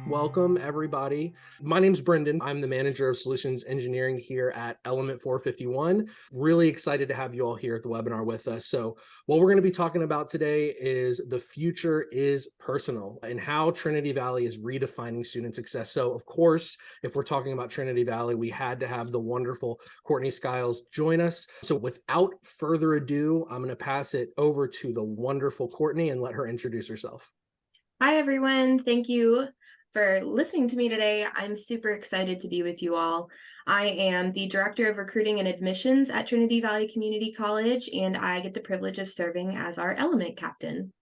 Welcome, everybody. My name's Brendan. I'm the manager of solutions engineering here at Element451. Really excited to have you all here at the webinar with us. So what we're going to be talking about today is the future is personal and how Trinity Valley is redefining student success. So of course, if we're talking about Trinity Valley, we had to have the wonderful Courtney Skiles join us. So without further ado, I'm going to pass it over to the wonderful Courtney and let her introduce herself. Hi, everyone. Thank you for listening to me today. I'm super excited to be with you all. I am the Director of Recruiting and Admissions at Trinity Valley Community College, and I get the privilege of serving as our Element Captain.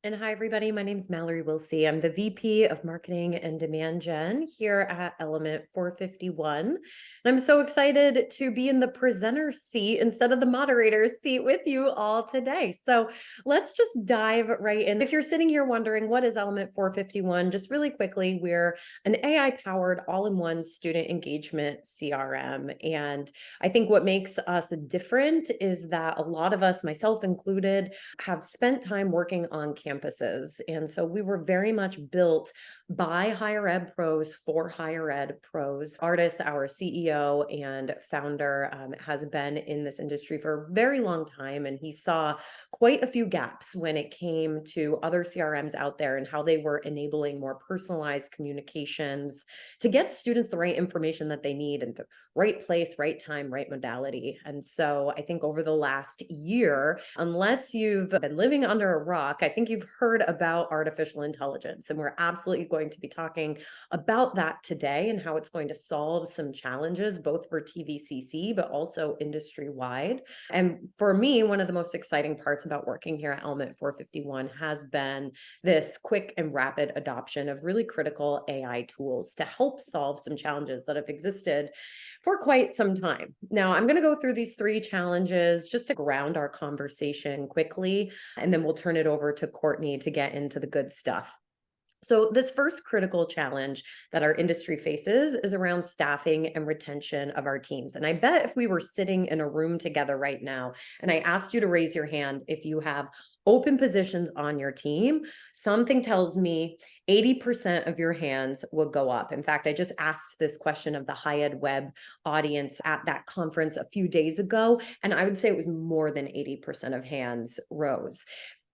And hi, everybody. My name is Mallory Wilsey. I'm the VP of Marketing and Demand Gen here at Element451. And I'm so excited to be in the presenter seat instead of the moderator's seat with you all today. So let's just dive right in. If you're sitting here wondering, what is Element451? Just really quickly, we're an AI-powered all-in-one student engagement CRM. And I think what makes us different is that a lot of us, myself included, have spent time working on campuses. And so we were very much built by higher ed pros for higher ed pros. Artis, our CEO and founder, has been in this industry for a very long time. And he saw quite a few gaps when it came to other CRMs out there and how they were enabling more personalized communications to get students the right information that they need in the right place, right time, right modality. And so I think over the last year, unless you've been living under a rock, I think you've heard about artificial intelligence. And we're absolutely going to be talking about that today and how it's going to solve some challenges, both for TVCC, but also industry-wide. And for me, one of the most exciting parts about working here at Element451 has been this quick and rapid adoption of really critical AI tools to help solve some challenges that have existed for quite some time. Now, I'm going to go through these three challenges just to ground our conversation quickly, and then we'll turn it over to Courtney to get into the good stuff. So this first critical challenge that our industry faces is around staffing and retention of our teams. And I bet if we were sitting in a room together right now, and I asked you to raise your hand if you have open positions on your team, something tells me 80% of your hands would go up. In fact, I just asked this question of the High Ed Web audience at that conference a few days ago, and I would say it was more than 80% of hands rose.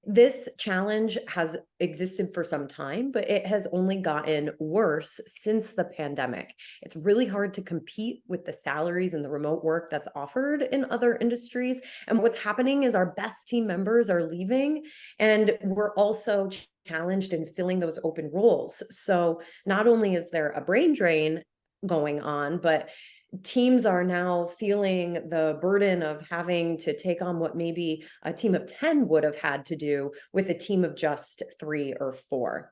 This challenge has existed for some time, but it has only gotten worse since the pandemic. It's really hard to compete with the salaries and the remote work that's offered in other industries. And what's happening is our best team members are leaving, and we're also challenged in filling those open roles. So not only is there a brain drain going on, but teams are now feeling the burden of having to take on what maybe a team of 10 would have had to do with a team of just 3 or 4.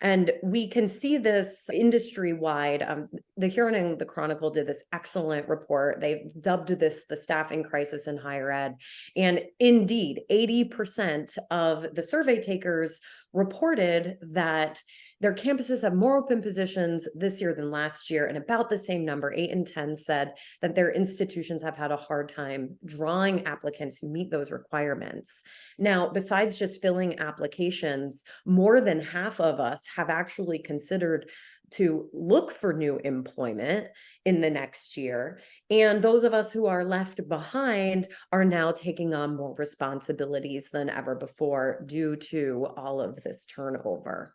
And we can see this industry-wide. The Huron and the Chronicle did this excellent report. They dubbed this the staffing crisis in higher ed. And indeed, 80% of the survey takers reported that their campuses have more open positions this year than last year, and about the same number, 8 and 10, said that their institutions have had a hard time drawing applicants who meet those requirements. Now, besides just filling applications, more than half of us have actually considered to look for new employment in the next year. And those of us who are left behind are now taking on more responsibilities than ever before due to all of this turnover.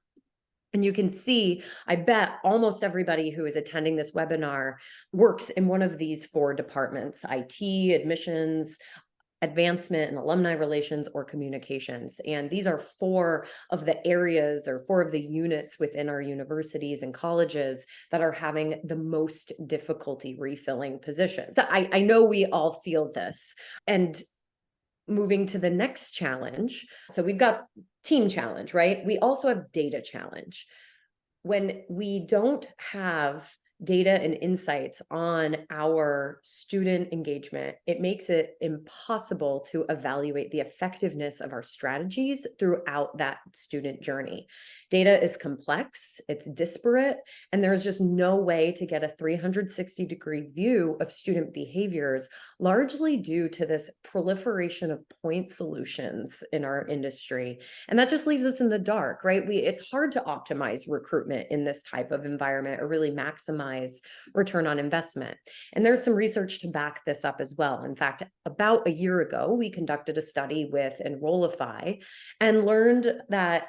And you can see, I bet almost everybody who is attending this webinar works in one of these 4 departments: IT, admissions, advancement and alumni relations, or communications. And these are 4 of the areas or 4 of the units within our universities and colleges that are having the most difficulty refilling positions. So I know we all feel this. And moving to the next challenge. So we've got team challenge, right? We also have data challenge. When we don't have data and insights on our student engagement, it makes it impossible to evaluate the effectiveness of our strategies throughout that student journey. Data is complex, it's disparate, and there's just no way to get a 360-degree view of student behaviors, largely due to this proliferation of point solutions in our industry. And that just leaves us in the dark, right? It's hard to optimize recruitment in this type of environment or really maximize return on investment. And there's some research to back this up as well. In fact, about a year ago, we conducted a study with Enrollify and learned that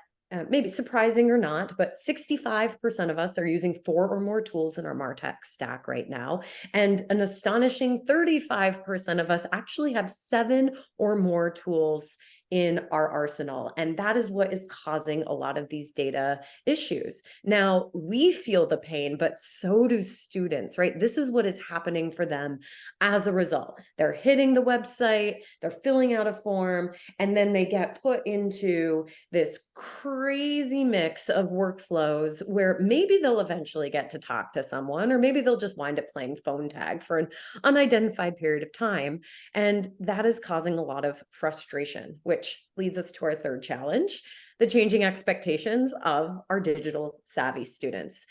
maybe surprising or not, but 65% of us are using 4 or more tools in our MarTech stack right now. And an astonishing 35% of us actually have 7 or more tools in our arsenal. And that is what is causing a lot of these data issues. Now, we feel the pain, but so do students, right? This is what is happening for them as a result. They're hitting the website, they're filling out a form, and then they get put into this crazy mix of workflows where maybe they'll eventually get to talk to someone, or maybe they'll just wind up playing phone tag for an unidentified period of time. And that is causing a lot of frustration, which leads us to our third challenge, the changing expectations of our digital savvy students.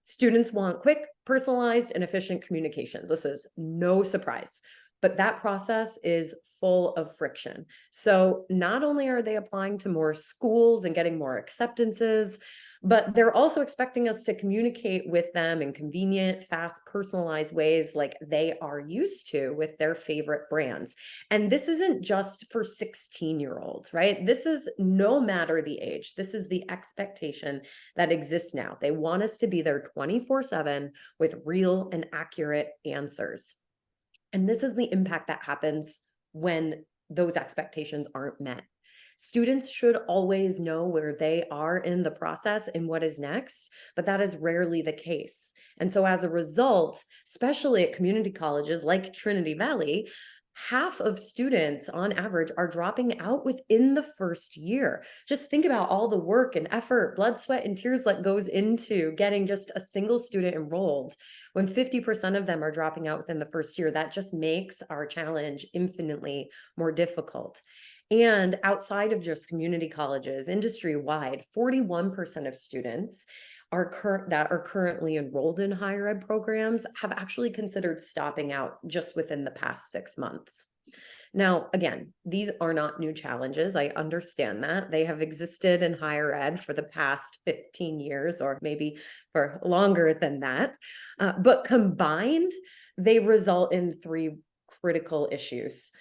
Students want quick, personalized, and efficient communications. This is no surprise, but that process is full of friction. So not only are they applying to more schools and getting more acceptances, but they're also expecting us to communicate with them in convenient, fast, personalized ways like they are used to with their favorite brands. And this isn't just for 16-year-olds, right? This is no matter the age. This is the expectation that exists now. They want us to be there 24/7 with real and accurate answers. And this is the impact that happens when those expectations aren't met. Students should always know where they are in the process and what is next, but that is rarely the case. And so as a result, especially at community colleges like Trinity Valley, half of students on average are dropping out within the first year. Just think about all the work and effort, blood, sweat, and tears that goes into getting just a single student enrolled. When 50% of them are dropping out within the first year, that just makes our challenge infinitely more difficult. And outside of just community colleges, industry-wide, 41% of students that are currently enrolled in higher ed programs have actually considered stopping out just within the past 6 months. Now, again, these are not new challenges. I understand that. They have existed in higher ed for the past 15 years, or maybe for longer than that. But combined, they result in 3 critical issues.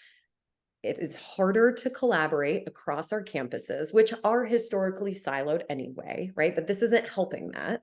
It is harder to collaborate across our campuses, which are historically siloed anyway, right? But this isn't helping that.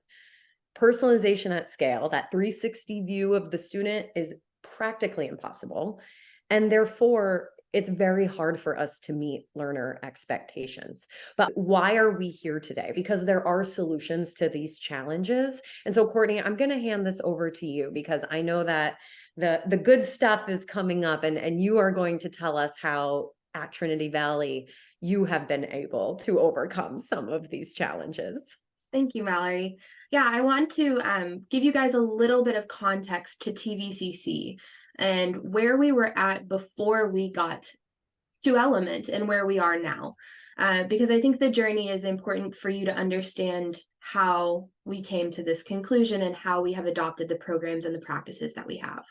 Personalization at scale, that 360 view of the student, is practically impossible. And therefore, it's very hard for us to meet learner expectations. But why are we here today? Because there are solutions to these challenges. And so, Courtney, I'm going to hand this over to you because I know that the good stuff is coming up, and you are going to tell us how at Trinity Valley you have been able to overcome some of these challenges. Thank you, Mallory. Yeah, I want to give you guys a little bit of context to TVCC and where we were at before we got to Element and where we are now. Because I think the journey is important for you to understand how we came to this conclusion and how we have adopted the programs and the practices that we have.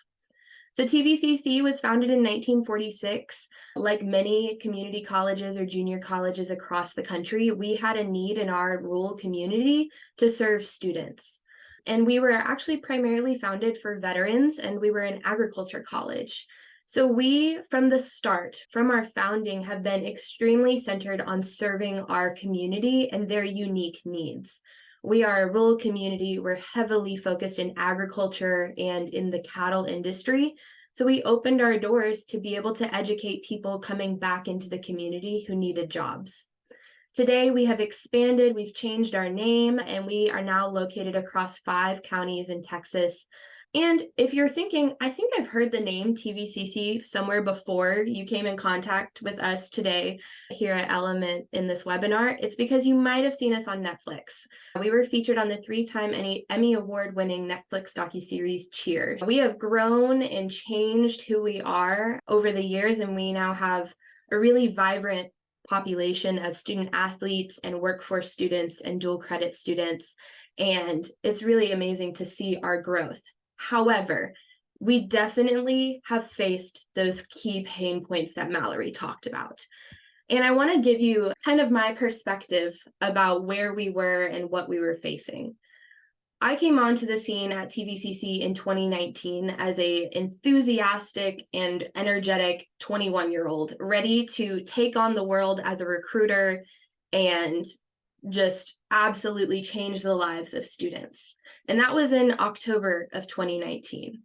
So TVCC was founded in 1946. Like many community colleges or junior colleges across the country, we had a need in our rural community to serve students. And we were actually primarily founded for veterans, and we were an agriculture college. So we, from the start, from our founding, have been extremely centered on serving our community and their unique needs. We are a rural community. We're heavily focused in agriculture and in the cattle industry. So we opened our doors to be able to educate people coming back into the community who needed jobs. Today, we have expanded, we've changed our name, and we are now located across 5 counties in Texas. And if you're thinking, I think I've heard the name TVCC somewhere before you came in contact with us today here at Element in this webinar, it's because you might have seen us on Netflix. We were featured on the 3-time Emmy Award-winning Netflix docuseries Cheers. We have grown and changed who we are over the years, and we now have a really vibrant population of student athletes and workforce students and dual credit students. And it's really amazing to see our growth. However, we definitely have faced those key pain points that Mallory talked about. And I want to give you kind of my perspective about where we were and what we were facing. I came onto the scene at TVCC in 2019 as an enthusiastic and energetic 21-year-old, ready to take on the world as a recruiter and just absolutely change the lives of students. And that was in October of 2019.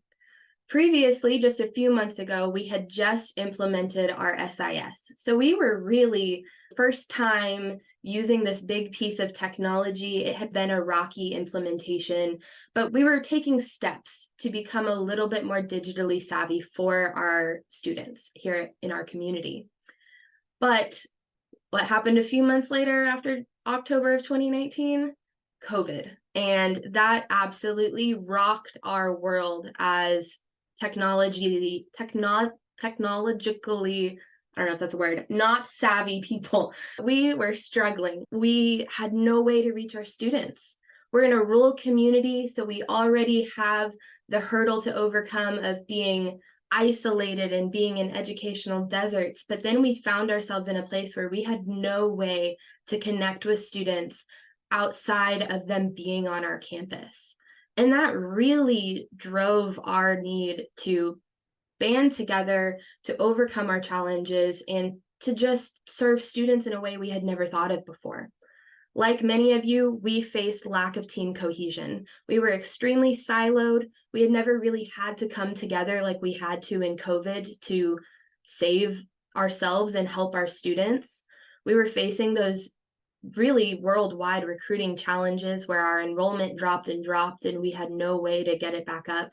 Previously, just a few months ago, we had just implemented our SIS. So we were really first time using this big piece of technology. It had been a rocky implementation, but we were taking steps to become a little bit more digitally savvy for our students here in our community. But what happened a few months later after October of 2019? COVID. And that absolutely rocked our world as technologically, I don't know if that's a word, not savvy people. We were struggling. We had no way to reach our students. We're in a rural community, so we already have the hurdle to overcome of being isolated and being in educational deserts. But then we found ourselves in a place where we had no way to connect with students outside of them being on our campus. And that really drove our need to band together to overcome our challenges and to just serve students in a way we had never thought of before. Like many of you, we faced lack of team cohesion. We were extremely siloed. We had never really had to come together like we had to in COVID to save ourselves and help our students. We were facing those really worldwide recruiting challenges where our enrollment dropped and we had no way to get it back up.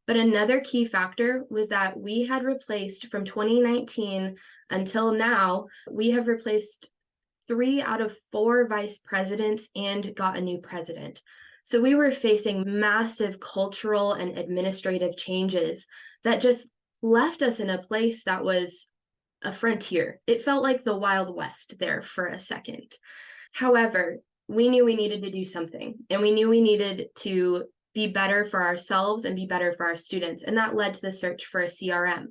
But another key factor was that we had replaced from 2019 until now, we have replaced 3 out of 4 vice presidents and got a new president. So we were facing massive cultural and administrative changes that just left us in a place that was a frontier. It felt like the Wild West there for a second. However, we knew we needed to do something, and we knew we needed to be better for ourselves and be better for our students. And that led to the search for a CRM.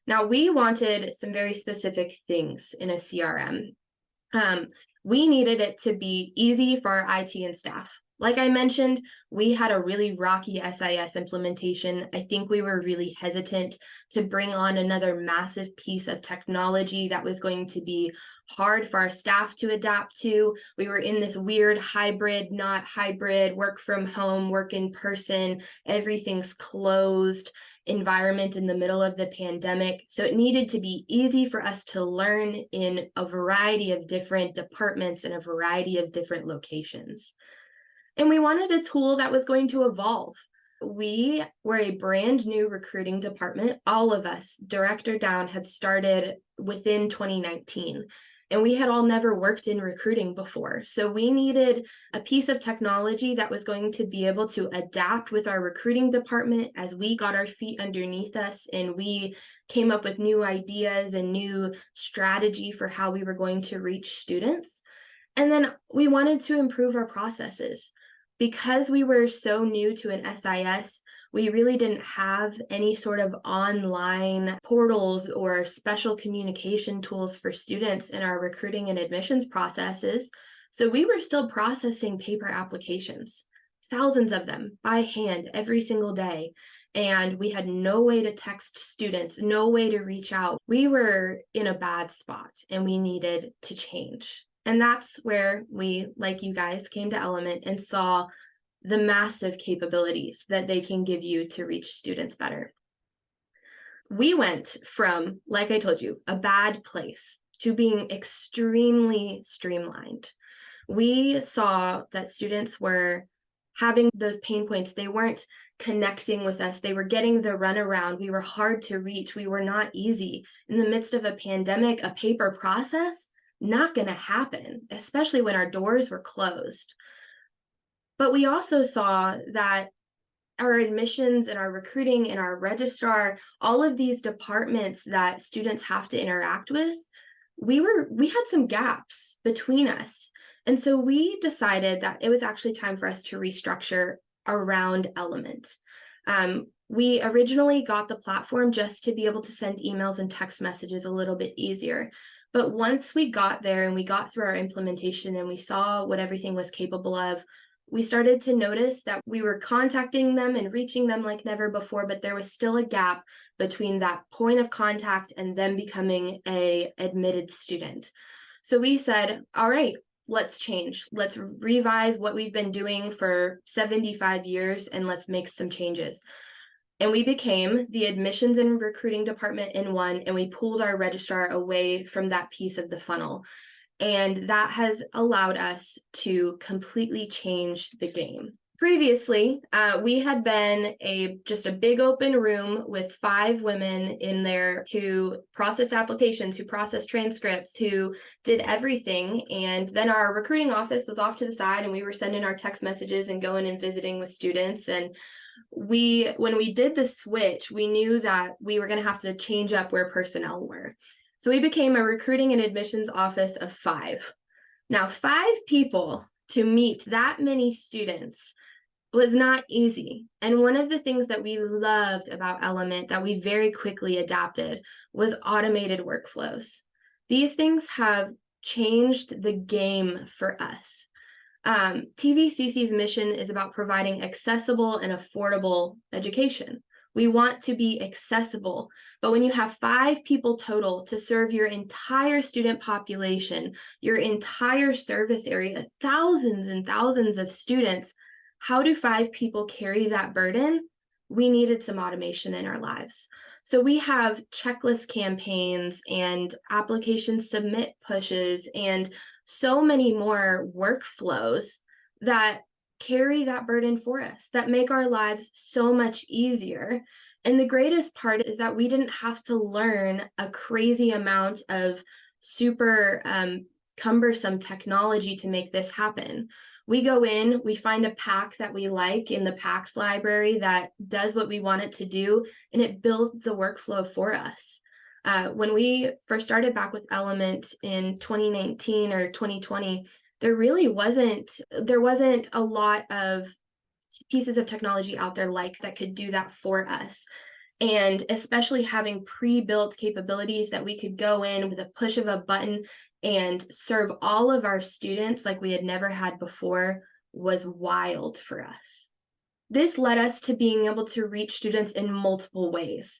Now, we wanted some very specific things in a CRM. We needed it to be easy for our IT and staff. Like I mentioned, we had a really rocky SIS implementation. I think we were really hesitant to bring on another massive piece of technology that was going to be hard for our staff to adapt to. We were in this weird hybrid, not hybrid, work from home, work in person, everything's closed environment in the middle of the pandemic. So it needed to be easy for us to learn in a variety of different departments and a variety of different locations. And we wanted a tool that was going to evolve. We were a brand new recruiting department. All of us, director down, had started within 2019. And we had all never worked in recruiting before. So we needed a piece of technology that was going to be able to adapt with our recruiting department as we got our feet underneath us and we came up with new ideas and new strategy for how we were going to reach students. And then we wanted to improve our processes. Because we were so new to an SIS, we really didn't have any sort of online portals or special communication tools for students in our recruiting and admissions processes. So we were still processing paper applications, thousands of them by hand every single day. And we had no way to text students, no way to reach out. We were in a bad spot and we needed to change. And that's where we, like you guys, came to Element and saw the massive capabilities that they can give you to reach students better. We went from, like I told you, a bad place to being extremely streamlined. We saw that students were having those pain points. They weren't connecting with us. They were getting the runaround. We were hard to reach. We were not easy. In the midst of a pandemic, a paper process, not going to happen, especially when our doors were closed. But we also saw that our admissions and our recruiting and our registrar, all of these departments that students have to interact with, we had some gaps between us. And so we decided that it was actually time for us to restructure around Element. We originally got the platform just to be able to send emails and text messages a little bit easier. But once we got there and we got through our implementation and we saw what everything was capable of, we started to notice that we were contacting them and reaching them like never before, but there was still a gap between that point of contact and them becoming an admitted student. So we said, all right, let's change. Let's revise what we've been doing for 75 years and let's make some changes. And we became the admissions and recruiting department in one, and we pulled our registrar away from that piece of the funnel. And that has allowed us to completely change the game. Previously, we had been just a big open room with 5 women in there who processed applications, who processed transcripts, who did everything. And then our recruiting office was off to the side, and we were sending our text messages and going and visiting with students. And when we did the switch, we knew that we were going to have to change up where personnel were. So we became a recruiting and admissions office of 5. Now, 5 people to meet that many students was not easy. And one of the things that we loved about Element that we very quickly adapted was automated workflows. These things have changed the game for us. TVCC's mission is about providing accessible and affordable education. We want to be accessible, but when you have 5 people total to serve your entire student population, your entire service area, thousands and thousands of students, how do 5 people carry that burden? We needed some automation in our lives. So we have checklist campaigns and application submit pushes and so many more workflows that carry that burden for us, that make our lives so much easier. And the greatest part is that we didn't have to learn a crazy amount of super cumbersome technology to make this happen. We go in, we find a pack that we like in the PACS library that does what we want it to do, and it builds the workflow for us. When we first started back with Element in 2019 or 2020, there wasn't a lot of pieces of technology out there like that could do that for us. And especially having pre-built capabilities that we could go in with a push of a button and serve all of our students like we had never had before was wild for us. This led us to being able to reach students in multiple ways.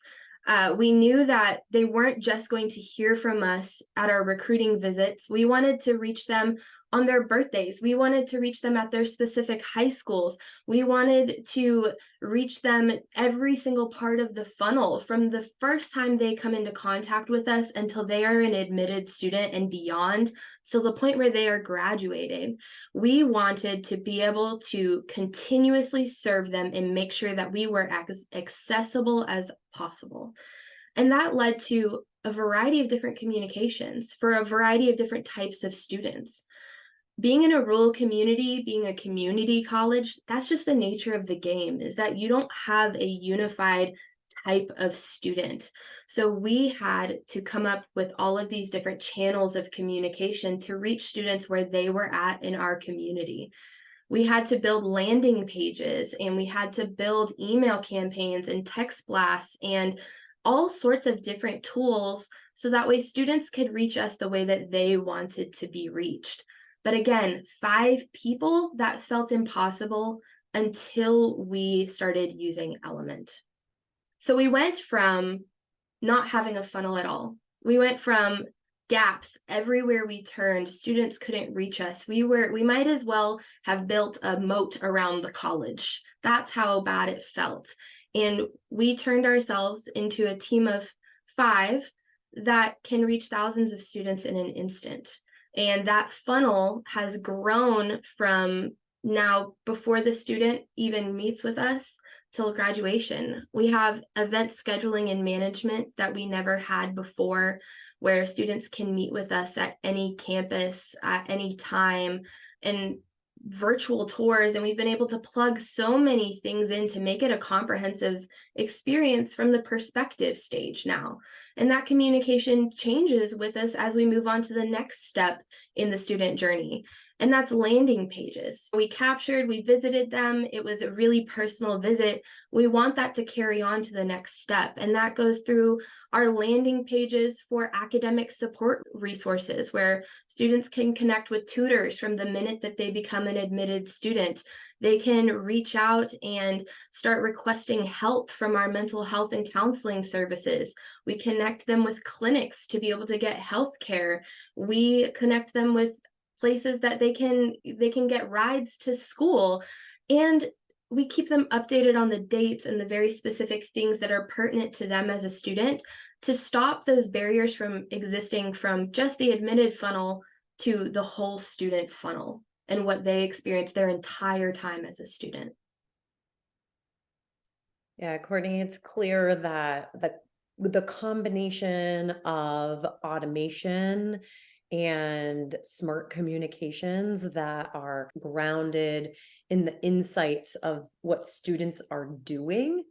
We knew that they weren't just going to hear from us at our recruiting visits. We wanted to reach them on their birthdays. We wanted to reach them at their specific high schools. We wanted to reach them every single part of the funnel, from the first time they come into contact with us until they are an admitted student and beyond, till the point where they are graduating. We wanted to be able to continuously serve them and make sure that we were as accessible as possible. And that led to a variety of different communications for a variety of different types of students. Being in a rural community, being a community college, that's just the nature of the game, is that you don't have a unified type of student. So we had to come up with all of these different channels of communication to reach students where they were at in our community. We had to build landing pages, and we had to build email campaigns and text blasts and all sorts of different tools so that way students could reach us the way that they wanted to be reached. But again, 5 people, that felt impossible until we started using Element. So we went from not having a funnel at all. We went from gaps everywhere we turned. Students couldn't reach us. We might as well have built a moat around the college. That's how bad it felt. And we turned ourselves into a team of 5 that can reach thousands of students in an instant. And that funnel has grown from now before the student even meets with us till graduation. We have event scheduling and management that we never had before, where students can meet with us at any campus at any time, and virtual tours. And we've been able to plug so many things in to make it a comprehensive experience from the perspective stage now. And that communication changes with us as we move on to the next step in the student journey. And that's landing pages. We visited them. It was a really personal visit. We want that to carry on to the next step. And that goes through our landing pages for academic support resources, where students can connect with tutors from the minute that they become an admitted student. They can reach out and start requesting help from our mental health and counseling services. We connect them with clinics to be able to get health care. We connect them with places that they can get rides to school, and we keep them updated on the dates and the very specific things that are pertinent to them as a student, to stop those barriers from existing from just the admitted funnel to the whole student funnel and what they experience their entire time as a student. Yeah, Courtney, it's clear that the combination of automation and smart communications that are grounded in the insights of what students are doing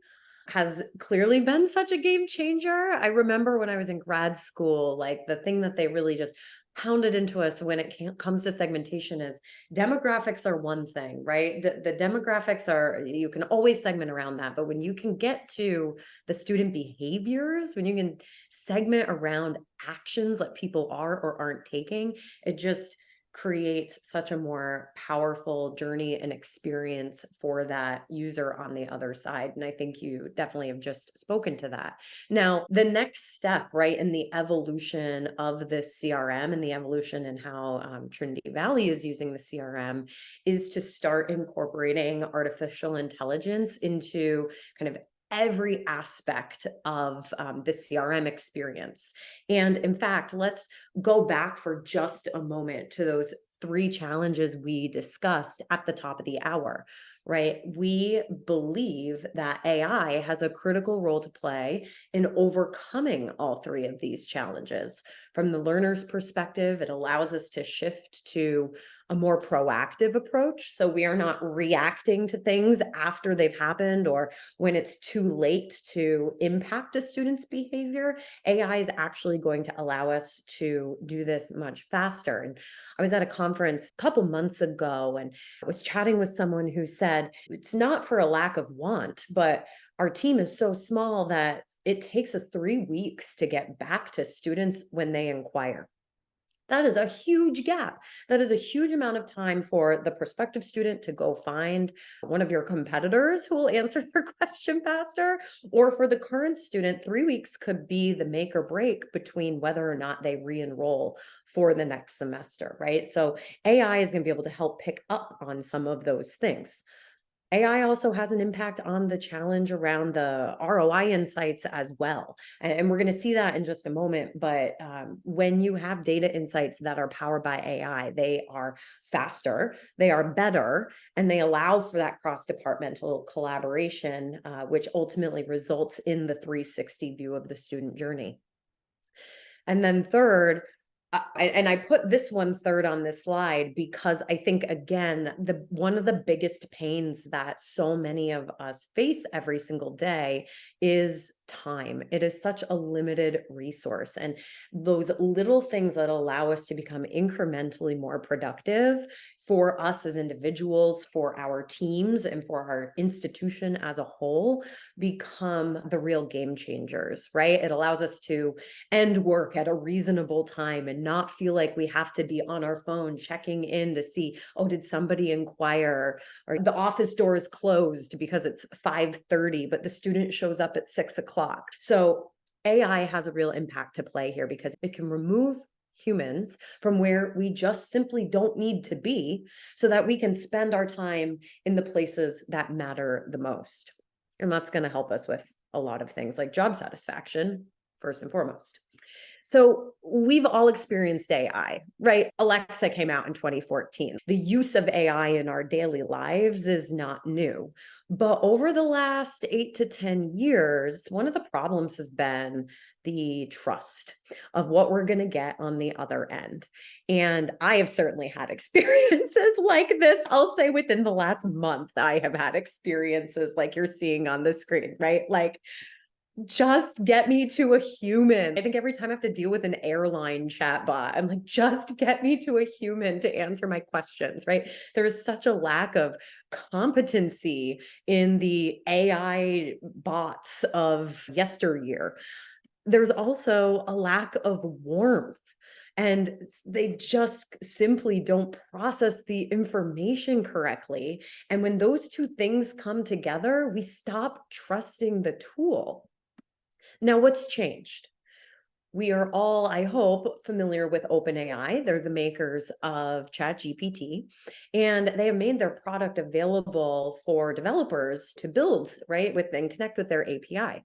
has clearly been such a game changer. I remember when I was in grad school, like the thing that they really just pounded into us when it comes to segmentation is demographics are one thing, right? The demographics are, you can always segment around that. But when you can get to the student behaviors, when you can segment around actions that people are or aren't taking, it just creates such a more powerful journey and experience for that user on the other side. And I think you definitely have just spoken to that. Now, the next step, right, in the evolution of this CRM and the evolution in how Trinity Valley is using the CRM is to start incorporating artificial intelligence into kind of every aspect of the CRM experience. And in fact, let's go back for just a moment to those 3 challenges we discussed at the top of the hour, right? We believe that AI has a critical role to play in overcoming all 3 of these challenges. From the learner's perspective, it allows us to shift to a more proactive approach. So we are not reacting to things after they've happened or when it's too late to impact a student's behavior. AI is actually going to allow us to do this much faster. And I was at a conference a couple months ago and I was chatting with someone who said, it's not for a lack of want, but our team is so small that it takes us 3 weeks to get back to students when they inquire. That is a huge gap. That is a huge amount of time for the prospective student to go find one of your competitors who will answer their question faster, or for the current student, 3 weeks could be the make or break between whether or not they re-enroll for the next semester, right? So AI is going to be able to help pick up on some of those things. AI also has an impact on the challenge around the ROI insights as well. And we're going to see that in just a moment. But when you have data insights that are powered by AI, they are faster, they are better, and they allow for that cross-departmental collaboration, which ultimately results in the 360 view of the student journey. And then third, I put this one third on this slide because I think, again, one of the biggest pains that so many of us face every single day is time. It is such a limited resource. And those little things that allow us to become incrementally more productive for us as individuals, for our teams, and for our institution as a whole become the real game changers, right? It allows us to end work at a reasonable time and not feel like we have to be on our phone checking in to see, oh, did somebody inquire? Or the office door is closed because it's 5:30, but the student shows up at 6 o'clock. So AI has a real impact to play here because it can remove humans from where we just simply don't need to be so that we can spend our time in the places that matter the most. And that's going to help us with a lot of things like job satisfaction, first and foremost. So we've all experienced AI, right? Alexa came out in 2014. The use of AI in our daily lives is not new. But over the last 8 to 10 years, one of the problems has been the trust of what we're going to get on the other end. And I have certainly had experiences like this. I'll say within the last month, I have had experiences like you're seeing on the screen, right? Like, just get me to a human. I think every time I have to deal with an airline chatbot, I'm like, just get me to a human to answer my questions, right? There is such a lack of competency in the AI bots of yesteryear. There's also a lack of warmth. And they just simply don't process the information correctly. And when those two things come together, we stop trusting the tool. Now, what's changed? We are all, I hope, familiar with OpenAI. They're the makers of ChatGPT, and they have made their product available for developers to build, right, with and connect with their API.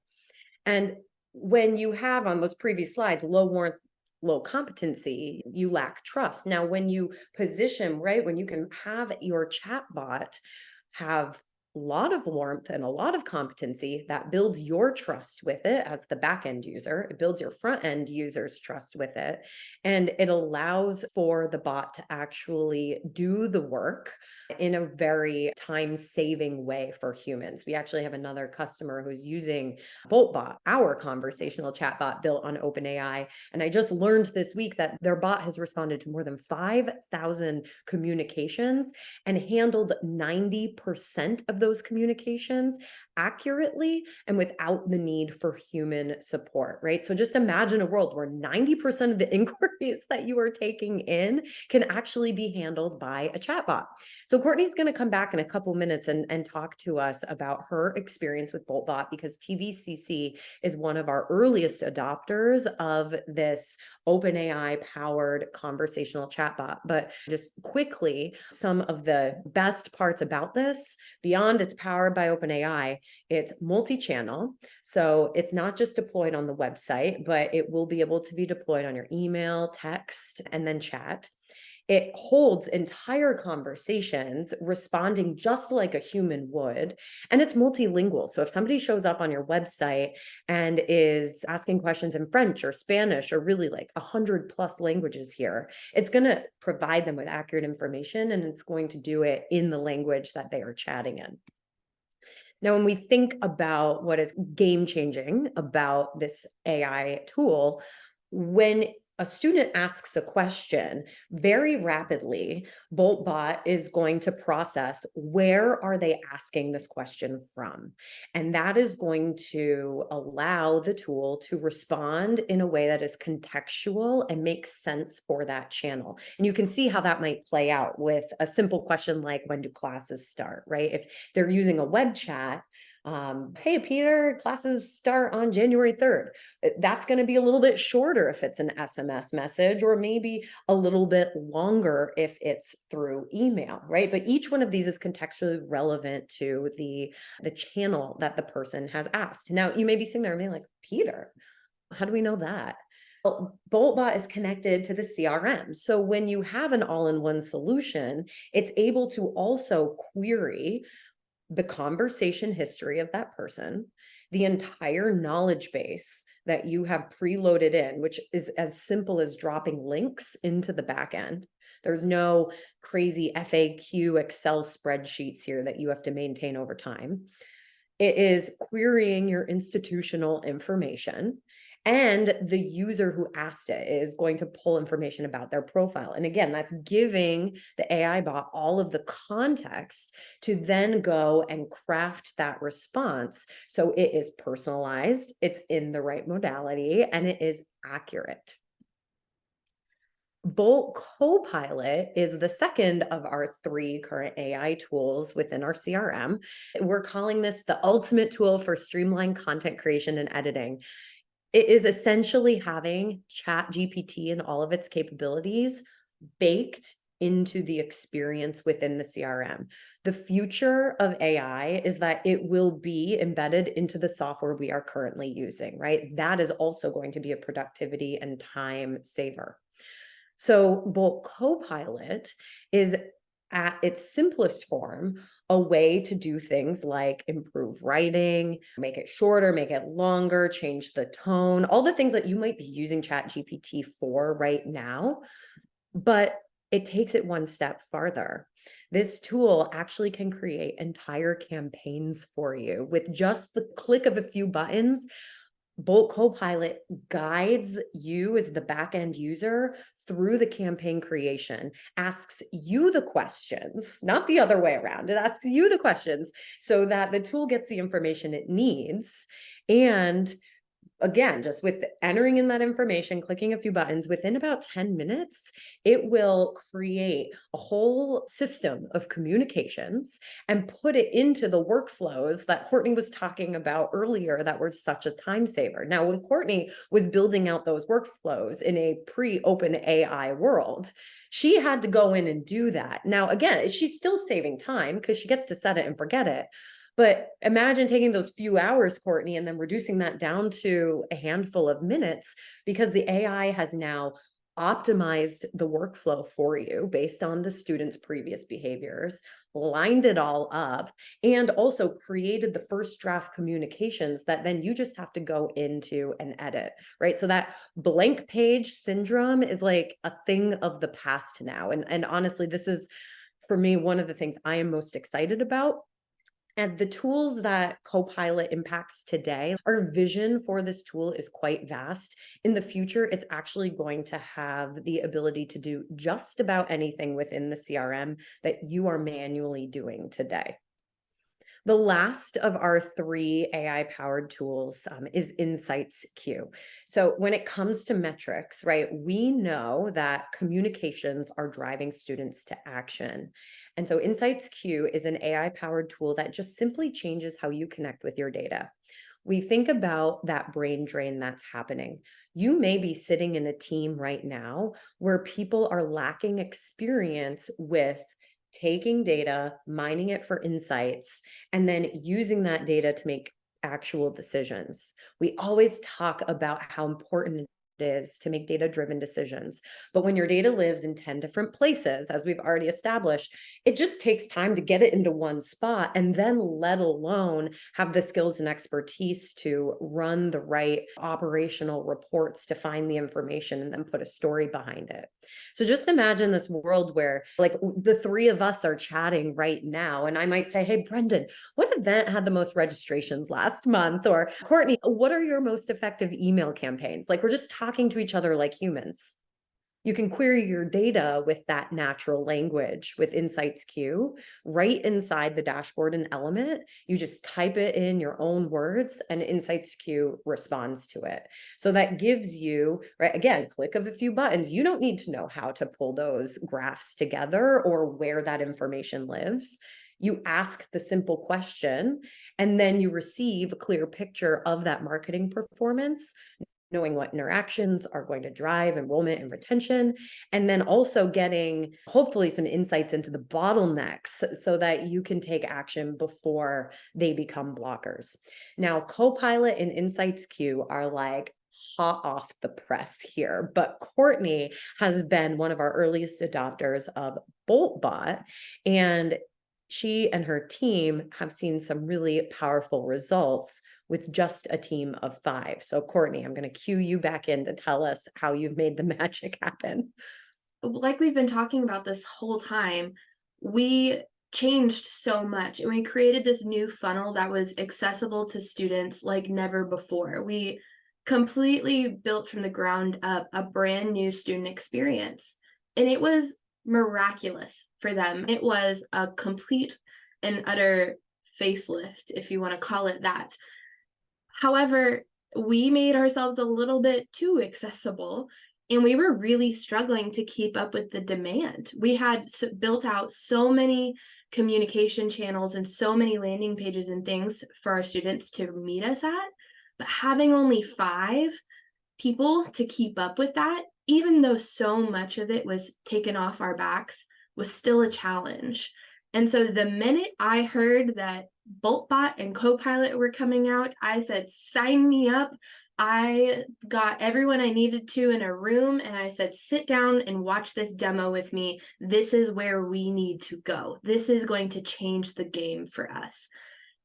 And when you have on those previous slides, low warmth, low competency, you lack trust. Now, when you position, right, when you can have your chatbot have a lot of warmth and a lot of competency, that builds your trust with it as the back end user. It builds your front end user's trust with it. And it allows for the bot to actually do the work in a very time-saving way for humans. We actually have another customer who's using BoltBot, our conversational chatbot built on OpenAI. And I just learned this week that their bot has responded to more than 5,000 communications and handled 90% of those communications accurately and without the need for human support, right? So just imagine a world where 90% of the inquiries that you are taking in can actually be handled by a chatbot. So Courtney's going to come back in a couple minutes and talk to us about her experience with BoltBot, because TVCC is one of our earliest adopters of this OpenAI powered conversational chatbot. But just quickly, some of the best parts about this, beyond it's powered by OpenAI, it's multi-channel. So it's not just deployed on the website, but it will be able to be deployed on your email, text, and then chat. It holds entire conversations, responding just like a human would, and it's multilingual. So if somebody shows up on your website and is asking questions in French or Spanish, or really like 100+ languages here, it's going to provide them with accurate information, and it's going to do it in the language that they are chatting in. Now, when we think about what is game-changing about this AI tool, when a student asks a question, very rapidly, BoltBot is going to process where are they asking this question from. And that is going to allow the tool to respond in a way that is contextual and makes sense for that channel. And you can see how that might play out with a simple question like, when do classes start, right? If they're using a web chat, hey, Peter, classes start on January 3rd. That's going to be a little bit shorter if it's an SMS message, or maybe a little bit longer if it's through email, right? But each one of these is contextually relevant to the channel that the person has asked. Now, you may be sitting there and being like, Peter, how do we know that? Well, BoltBot is connected to the CRM. So when you have an all-in-one solution, it's able to also query the conversation history of that person, the entire knowledge base that you have preloaded in, which is as simple as dropping links into the back end. There's no crazy FAQ Excel spreadsheets here that you have to maintain over time. It is querying your institutional information, and the user who asked it is going to pull information about their profile. And again, that's giving the AI bot all of the context to then go and craft that response. So it is personalized, it's in the right modality, and it is accurate. Bolt Copilot is the second of our 3 current AI tools within our CRM. We're calling this the ultimate tool for streamlined content creation and editing. It is essentially having ChatGPT and all of its capabilities baked into the experience within the CRM. The future of AI is that it will be embedded into the software we are currently using, right? That is also going to be a productivity and time saver. So Bolt Copilot is, at its simplest form, a way to do things like improve writing, make it shorter, make it longer, change the tone, all the things that you might be using ChatGPT for right now. But it takes it one step farther. This tool actually can create entire campaigns for you with just the click of a few buttons. Bolt Copilot guides you as the back-end user through the campaign creation, asks you the questions, not the other way around. It asks you the questions so that the tool gets the information it needs. And again, just with entering in that information, clicking a few buttons, within about 10 minutes, it will create a whole system of communications and put it into the workflows that Courtney was talking about earlier that were such a time saver. Now, when Courtney was building out those workflows in a pre-open AI world, she had to go in and do that. Now, again, she's still saving time because she gets to set it and forget it. But imagine taking those few hours, Courtney, and then reducing that down to a handful of minutes, because the AI has now optimized the workflow for you based on the student's previous behaviors, lined it all up, and also created the first draft communications that then you just have to go into and edit, right? So that blank page syndrome is like a thing of the past now. And honestly, this is, for me, one of the things I am most excited about. And the tools that Copilot impacts today, our vision for this tool is quite vast. In the future, it's actually going to have the ability to do just about anything within the CRM that you are manually doing today. The last of our 3 AI-powered tools is InsightsQ. So when it comes to metrics, right, we know that communications are driving students to action. And so InsightsQ is an AI-powered tool that just simply changes how you connect with your data. We think about that brain drain that's happening. You may be sitting in a team right now where people are lacking experience with taking data, mining it for insights, and then using that data to make actual decisions. We always talk about how important it is to make data-driven decisions. But when your data lives in 10 different places, as we've already established, it just takes time to get it into one spot, and then let alone have the skills and expertise to run the right operational reports to find the information and then put a story behind it. So just imagine this world where, like, the 3 of us are chatting right now, and I might say, hey, Brendan, what event had the most registrations last month? Or Courtney, what are your most effective email campaigns? Like, we're just talking to each other like humans. You can query your data with that natural language with InsightsQ right inside the dashboard in Element. You just type it in your own words and InsightsQ responds to it. So that gives you, right, again, click of a few buttons. You don't need to know how to pull those graphs together or where that information lives. You ask the simple question, and then you receive a clear picture of that marketing performance, knowing what interactions are going to drive enrollment and retention, and then also getting hopefully some insights into the bottlenecks so that you can take action before they become blockers. Now, Copilot and InsightsQ are like hot off the press here, but Courtney has been one of our earliest adopters of BoltBot, and she and her team have seen some really powerful results with just a team of 5. So Courtney, I'm going to cue you back in to tell us how you've made the magic happen. Like we've been talking about this whole time, we changed so much, and we created this new funnel that was accessible to students like never before. We completely built from the ground up a brand new student experience, and it was miraculous for them. It was a complete and utter facelift, if you want to call it that. However, we made ourselves a little bit too accessible, and we were really struggling to keep up with the demand. We had built out so many communication channels and so many landing pages and things for our students to meet us at, but having only 5 people to keep up with that even though so much of it was taken off our backs, was still a challenge. And so the minute I heard that BoltBot and Copilot were coming out, I said, sign me up. I got everyone I needed to in a room, and I said, sit down and watch this demo with me. This is where we need to go. This is going to change the game for us.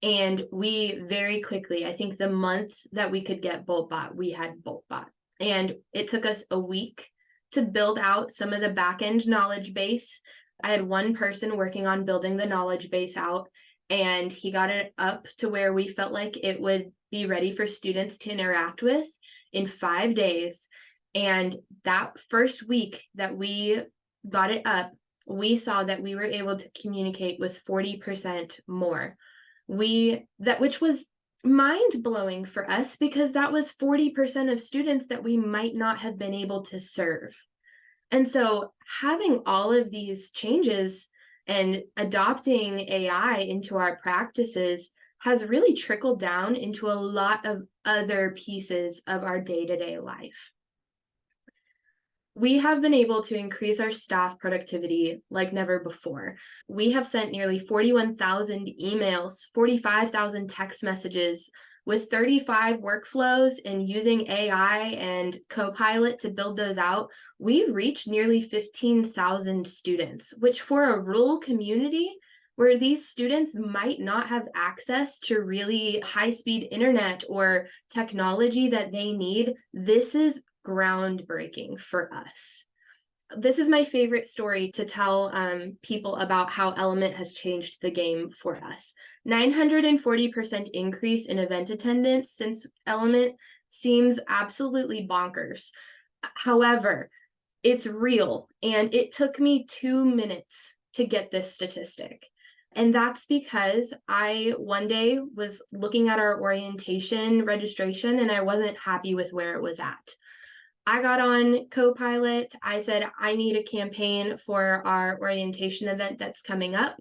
And we very quickly, I think the month that we could get BoltBot, we had BoltBot. And it took us a week to build out some of the back-end knowledge base. I had one person working on building the knowledge base out, and he got it up to where we felt like it would be ready for students to interact with in 5 days. And that first week that we got it up, we saw that we were able to communicate with 40% more. Which was mind-blowing for us, because that was 40% of students that we might not have been able to serve. And so having all of these changes and adopting AI into our practices has really trickled down into a lot of other pieces of our day-to-day life. We have been able to increase our staff productivity like never before. We have sent nearly 41,000 emails, 45,000 text messages, with 35 workflows, and using AI and Copilot to build those out. We've reached nearly 15,000 students, which for a rural community where these students might not have access to really high-speed internet or technology that they need, this is groundbreaking for us. This is my favorite story to tell people about how Element has changed the game for us. 940% increase in event attendance since Element seems absolutely bonkers. However, it's real, and it took me 2 minutes to get this statistic. And that's because I one day was looking at our orientation registration, and I wasn't happy with where it was at. I got on Copilot. I said, I need a campaign for our orientation event that's coming up.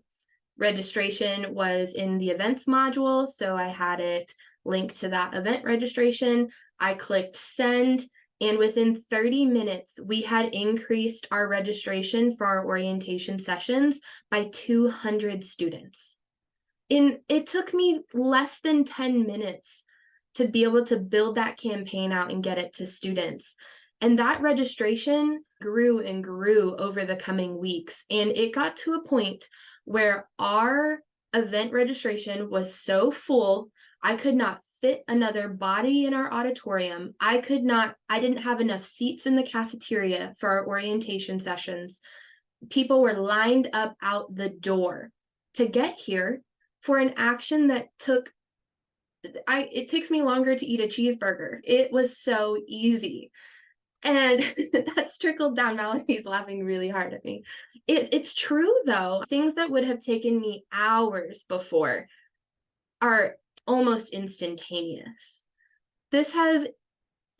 Registration was in the events module, so I had it linked to that event registration. I clicked send, and within 30 minutes, we had increased our registration for our orientation sessions by 200 students. It took me less than 10 minutes to be able to build that campaign out and get it to students. And that registration grew and grew over the coming weeks. And it got to a point where our event registration was so full, I could not fit another body in our auditorium. I didn't have enough seats in the cafeteria for our orientation sessions. People were lined up out the door to get here for an action that it takes me longer to eat a cheeseburger. It was so easy. And that's trickled down. Mallory's laughing really hard at me. It's true, though. Things that would have taken me hours before are almost instantaneous. This has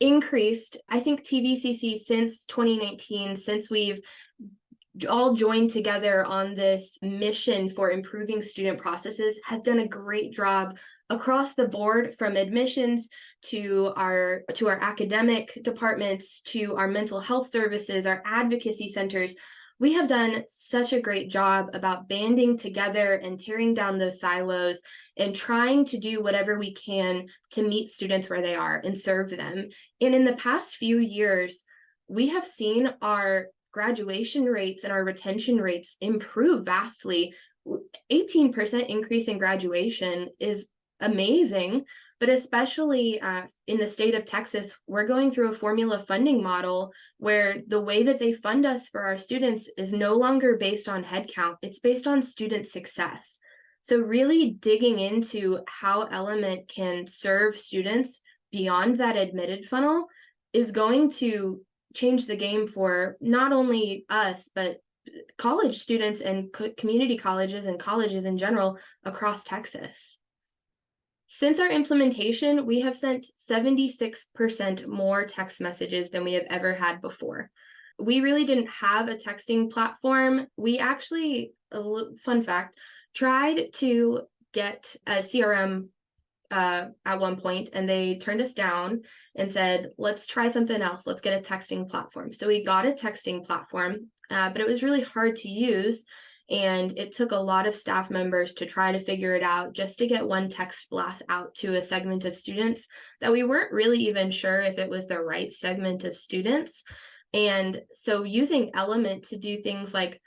increased, I think, TVCC since 2019, since we've all joined together on this mission for improving student processes, has done a great job across the board, from admissions to our academic departments, to our mental health services, our advocacy centers. We have done such a great job about banding together and tearing down those silos and trying to do whatever we can to meet students where they are and serve them. And in the past few years, we have seen our graduation rates and our retention rates improve vastly. 18% increase in graduation is amazing, but especially in the state of Texas, we're going through a formula funding model where the way that they fund us for our students is no longer based on headcount, it's based on student success. So really digging into how Element can serve students beyond that admitted funnel is going to change the game for not only us, but college students and community colleges and colleges in general across Texas. Since our implementation, we have sent 76% more text messages than we have ever had before. We really didn't have a texting platform. We actually, fun fact, tried to get a CRM at one point, and they turned us down and said, let's try something else. Let's get a texting platform. So we got a texting platform, but it was really hard to use. And it took a lot of staff members to try to figure it out, just to get one text blast out to a segment of students that we weren't really even sure if it was the right segment of students. And so using Element to do things like,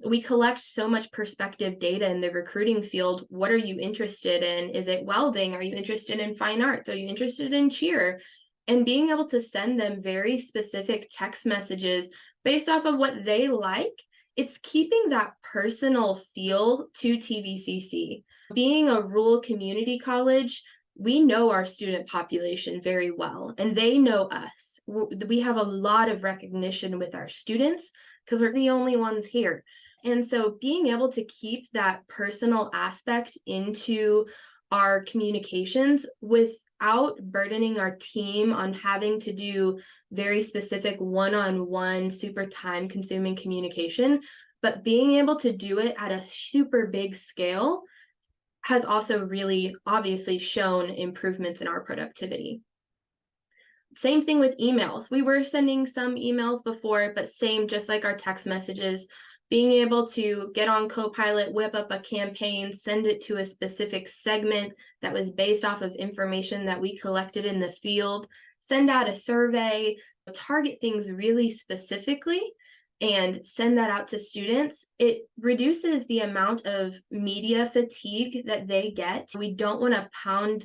we collect so much perspective data in the recruiting field. What are you interested in? Is it welding? Are you interested in fine arts? Are you interested in cheer? And being able to send them very specific text messages based off of what they like, it's keeping that personal feel to TVCC. Being a rural community college, we know our student population very well, and they know us. We have a lot of recognition with our students because we're the only ones here. And so being able to keep that personal aspect into our communications without burdening our team on having to do very specific one-on-one, super time-consuming communication, but being able to do it at a super big scale has also really obviously shown improvements in our productivity. Same thing with emails. We were sending some emails before, but same, just like our text messages, being able to get on Copilot, whip up a campaign, send it to a specific segment that was based off of information that we collected in the field, send out a survey, target things really specifically, and send that out to students. It reduces the amount of media fatigue that they get. We don't want to pound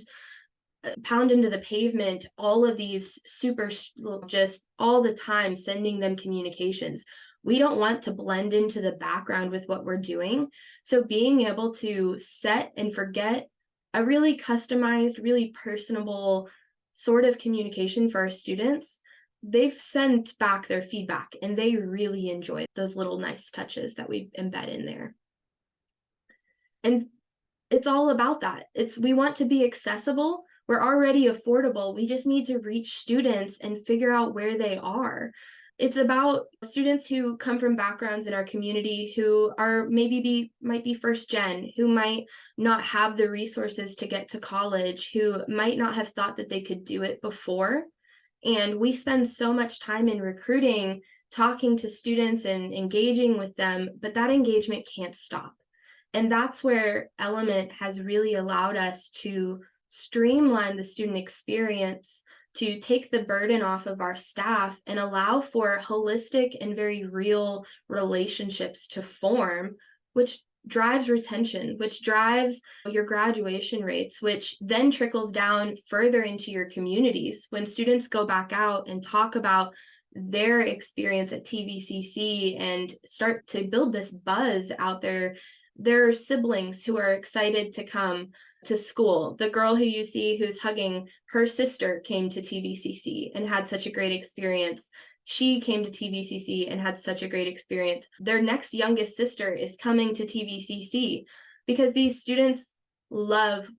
into the pavement all of these just all the time sending them communications. We don't want to blend into the background with what we're doing. So being able to set and forget a really customized, really personable sort of communication for our students, they've sent back their feedback and they really enjoy those little nice touches that we embed in there. And it's all about that. We want to be accessible. We're already affordable. We just need to reach students and figure out where they are. It's about students who come from backgrounds in our community who are might be first gen, who might not have the resources to get to college, who might not have thought that they could do it before. And we spend so much time in recruiting, talking to students and engaging with them, but that engagement can't stop. And that's where Element has really allowed us to streamline the student experience, to take the burden off of our staff and allow for holistic and very real relationships to form, which drives retention, which drives your graduation rates, which then trickles down further into your communities. When students go back out and talk about their experience at TVCC and start to build this buzz out there, there are siblings who are excited to come to school. The girl who you see who's hugging her sister came to TVCC and had such a great experience. She came to TVCC and had such a great experience. Their next youngest sister is coming to TVCC because these students love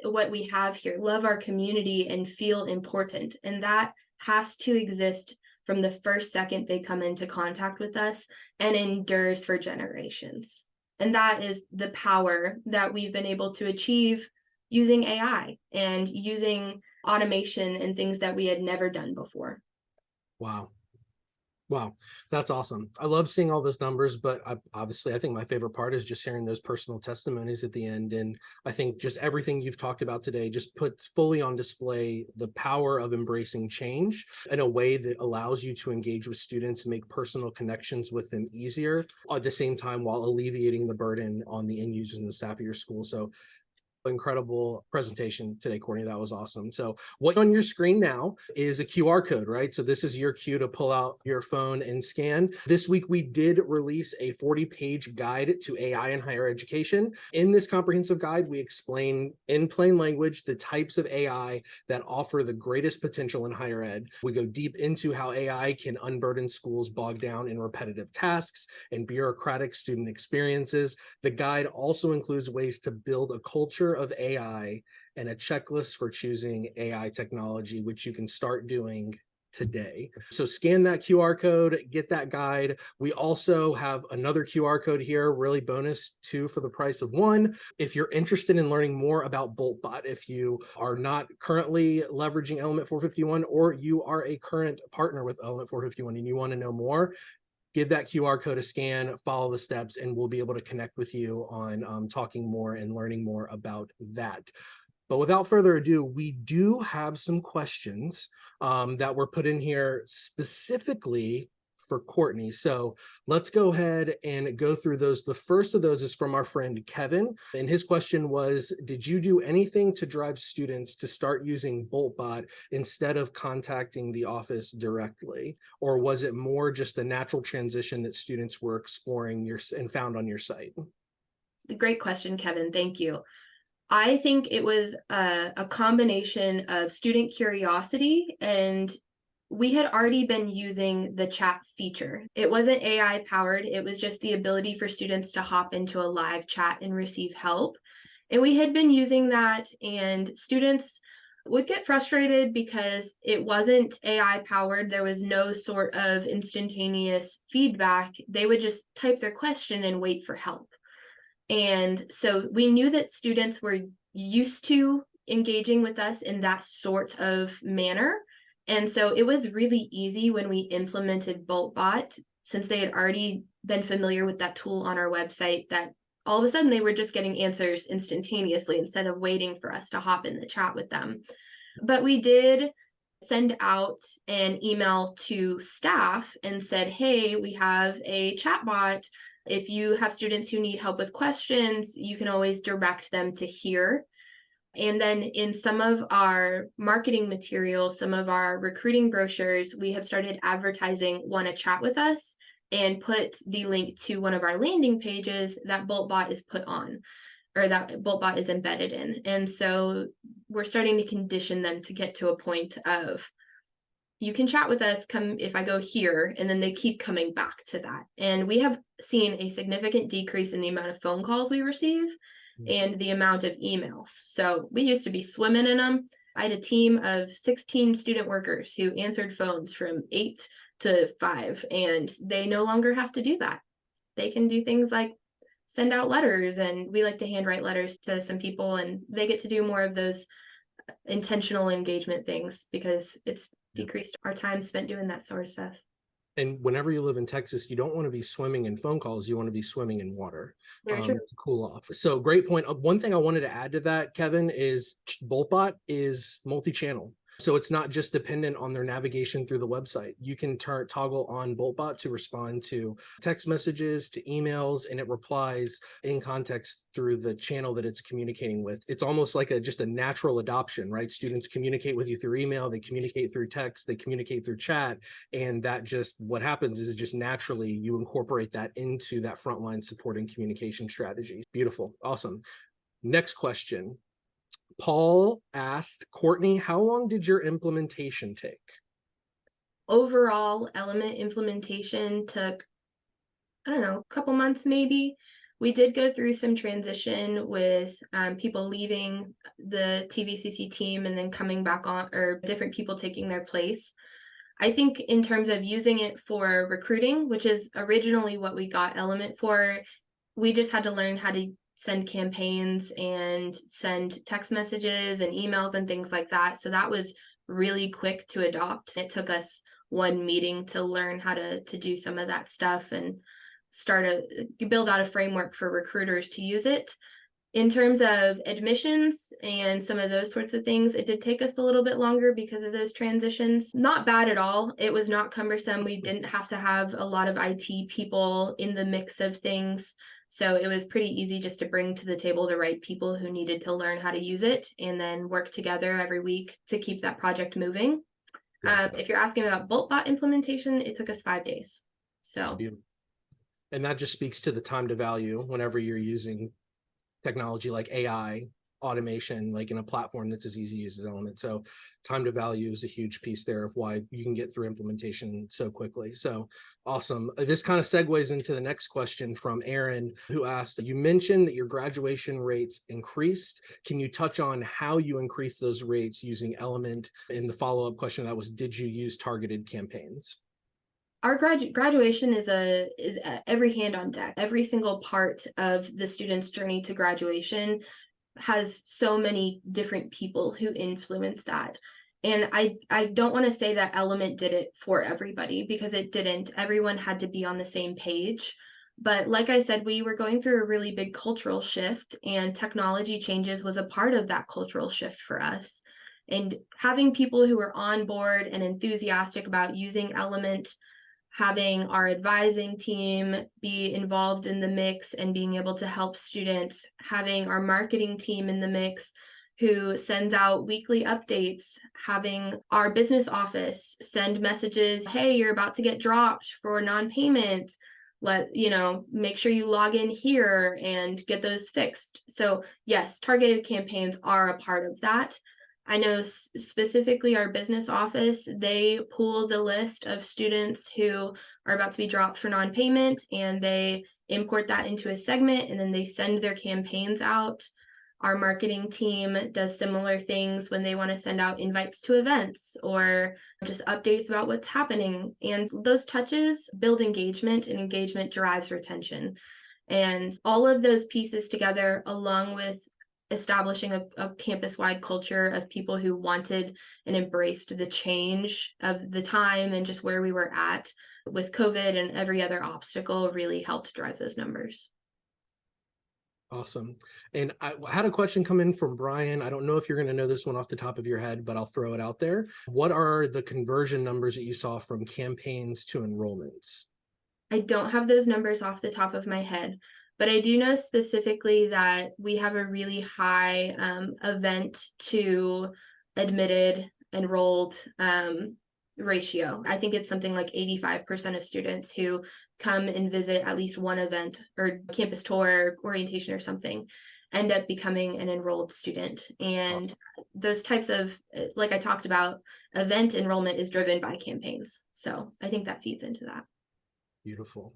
what we have here, love our community and feel important. And that has to exist from the first second they come into contact with us and endures for generations. And that is the power that we've been able to achieve using AI and using automation and things that we had never done before. Wow. Wow, that's awesome. I love seeing all those numbers, but obviously I think my favorite part is just hearing those personal testimonies at the end. And I think just everything you've talked about today just puts fully on display the power of embracing change in a way that allows you to engage with students, make personal connections with them easier, at the same time while alleviating the burden on the end users and the staff of your school. So incredible presentation today, Courtney. That was awesome. So what's on your screen now is a QR code, right? So this is your cue to pull out your phone and scan. This week, we did release a 40-page guide to AI in higher education. In this comprehensive guide, we explain in plain language the types of AI that offer the greatest potential in higher ed. We go deep into how AI can unburden schools bogged down in repetitive tasks and bureaucratic student experiences. The guide also includes ways to build a culture of AI and a checklist for choosing AI technology, which you can start doing today. So scan that QR code, get that guide. We also have another QR code here, really bonus, 2 for the price of 1. If you're interested in learning more about BoltBot, if you are not currently leveraging Element451 or you are a current partner with Element451 and you want to know more, give that QR code a scan, follow the steps, and we'll be able to connect with you on talking more and learning more about that. But without further ado, we do have some questions that were put in here specifically for Courtney. So let's go ahead and go through those. The first of those is from our friend Kevin. And his question was, did you do anything to drive students to start using BoltBot instead of contacting the office directly? Or was it more just a natural transition that students were exploring and found on your site? Great question, Kevin. Thank you. I think it was a combination of student curiosity, and we had already been using the chat feature. It wasn't AI powered. It was just the ability for students to hop into a live chat and receive help. And we had been using that, and students would get frustrated because it wasn't AI powered. There was no sort of instantaneous feedback. They would just type their question and wait for help. And so we knew that students were used to engaging with us in that sort of manner. And so it was really easy when we implemented BoltBot, since they had already been familiar with that tool on our website, that all of a sudden they were just getting answers instantaneously instead of waiting for us to hop in the chat with them. But we did send out an email to staff and said, hey, we have a chatbot. If you have students who need help with questions, you can always direct them to here. And then in some of our marketing materials, some of our recruiting brochures, we have started advertising "Want to chat with us?" and put the link to one of our landing pages that BoltBot is put on, or that BoltBot is embedded in. And so we're starting to condition them to get to a point of, you can chat with us, come if I go here, and then they keep coming back to that. And we have seen a significant decrease in the amount of phone calls we receive and the amount of emails. So we used to be swimming in them. I had a team of 16 student workers who answered phones from 8 to 5, and they no longer have to do that. They can do things like send out letters, and we like to handwrite letters to some people, and they get to do more of those intentional engagement things because it's decreased our time spent doing that sort of stuff. And whenever you live in Texas, you don't want to be swimming in phone calls. You want to be swimming in water to cool off. So great point. One thing I wanted to add to that, Kevin, is BoltBot is multi-channel. So it's not just dependent on their navigation through the website. You can toggle on BoltBot to respond to text messages, to emails, and it replies in context through the channel that it's communicating with. It's almost like just a natural adoption, right? Students communicate with you through email, they communicate through text, they communicate through chat, and that just, what happens is just naturally you incorporate that into that frontline supporting communication strategy. Beautiful. Awesome. Next question. Paul asked, Courtney, how long did your implementation take? Overall, Element implementation took, I don't know, a couple months maybe. We did go through some transition with people leaving the TVCC team and then coming back on, or different people taking their place. I think in terms of using it for recruiting, which is originally what we got Element for, we just had to learn how to send campaigns and send text messages and emails and things like that. So that was really quick to adopt. It took us one meeting to learn how to do some of that stuff and build out a framework for recruiters to use it. In terms of admissions and some of those sorts of things, it did take us a little bit longer because of those transitions. Not bad at all. It was not cumbersome. We didn't have to have a lot of IT people in the mix of things. So it was pretty easy just to bring to the table the right people who needed to learn how to use it and then work together every week to keep that project moving. If you're asking about BoltBot implementation, it took us 5 days. So, and that just speaks to the time to value whenever you're using technology like AI automation, like in a platform that's as easy to use as Element. So time to value is a huge piece there of why you can get through implementation so quickly. So awesome. This kind of segues into the next question from Aaron, who asked, you mentioned that your graduation rates increased. Can you touch on how you increased those rates using Element? And the follow-up question that was, did you use targeted campaigns? Our graduation is every hand on deck. Every single part of the student's journey to graduation has so many different people who influence that. And I don't want to say that Element did it for everybody, because it didn't. Everyone had to be on the same page. But like I said, we were going through a really big cultural shift, and technology changes was a part of that cultural shift for us. And having people who were on board and enthusiastic about using Element, having our advising team be involved in the mix and being able to help students, having our marketing team in the mix who sends out weekly updates, having our business office send messages, hey, you're about to get dropped for non-payment. Make sure you log in here and get those fixed. So yes, targeted campaigns are a part of that. I know specifically our business office, they pool the list of students who are about to be dropped for non-payment, and they import that into a segment, and then they send their campaigns out. Our marketing team does similar things when they want to send out invites to events or just updates about what's happening. And those touches build engagement, and engagement drives retention. And all of those pieces together, along with establishing a campus-wide culture of people who wanted and embraced the change of the time and just where we were at with COVID and every other obstacle, really helped drive those numbers. Awesome. And I had a question come in from Brian. I don't know if you're going to know this one off the top of your head, but I'll throw it out there. What are the conversion numbers that you saw from campaigns to enrollments? I don't have those numbers off the top of my head, but I do know specifically that we have a really high event to admitted enrolled ratio. I think it's something like 85% of students who come and visit at least one event or campus tour, orientation or something, end up becoming an enrolled student. And awesome. Those types of, like I talked about, event enrollment is driven by campaigns. So I think that feeds into that. Beautiful.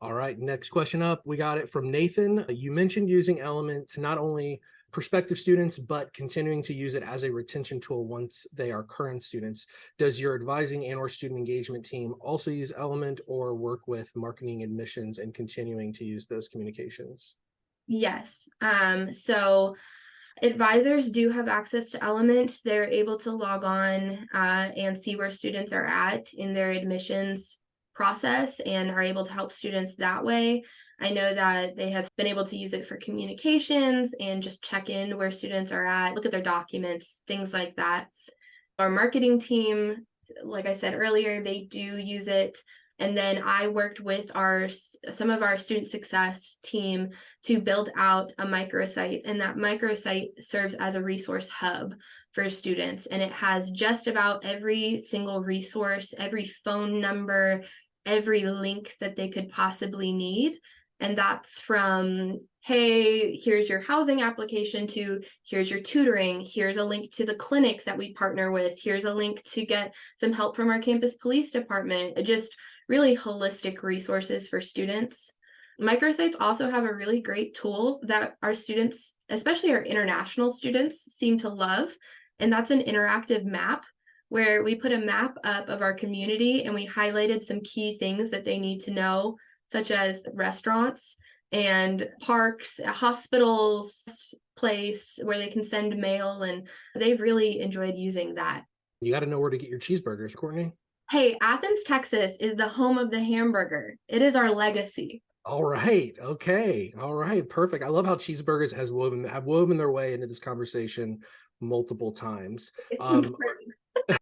All right, next question up. We got it from Nathan. You mentioned using Element to not only prospective students, but continuing to use it as a retention tool once they are current students. Does your advising and or student engagement team also use Element or work with marketing admissions and continuing to use those communications? Yes. So advisors do have access to Element. They're able to log on and see where students are at in their admissions process and are able to help students that way. I know that they have been able to use it for communications and just check in where students are at, look at their documents, things like that. Our marketing team, like I said earlier, they do use it. And then I worked with some of our student success team to build out a microsite, and that microsite serves as a resource hub for students. And it has just about every single resource, every phone number, every link that they could possibly need. And that's from, hey, here's your housing application, to here's your tutoring, here's a link to the clinic that we partner with, here's a link to get some help from our campus police department. Just really holistic resources for students. Microsites also have a really great tool that our students, especially our international students, seem to love. And that's an interactive map where we put a map up of our community and we highlighted some key things that they need to know, such as restaurants and parks, hospitals, place where they can send mail. And they've really enjoyed using that. You got to know where to get your cheeseburgers, Courtney. Hey, Athens, Texas is the home of the hamburger. It is our legacy. All right. Okay. All right. Perfect. I love how cheeseburgers have woven their way into this conversation multiple times.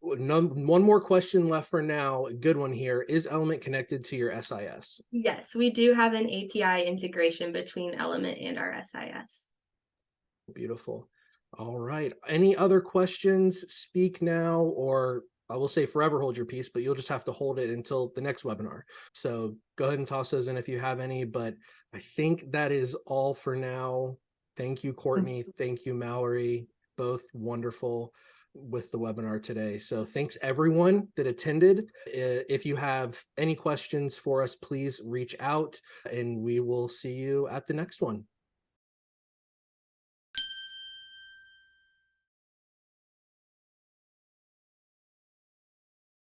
One more question left for now. A good one here. Is Element connected to your SIS? Yes, we do have an API integration between Element and our SIS. Beautiful. All right. Any other questions? Speak now, or I will say forever hold your peace, but you'll just have to hold it until the next webinar. So go ahead and toss those in if you have any, but I think that is all for now. Thank you, Courtney. Thank you, Mallory. Both wonderful with the webinar today. So thanks everyone that attended. If you have any questions for us, please reach out and we will see you at the next one.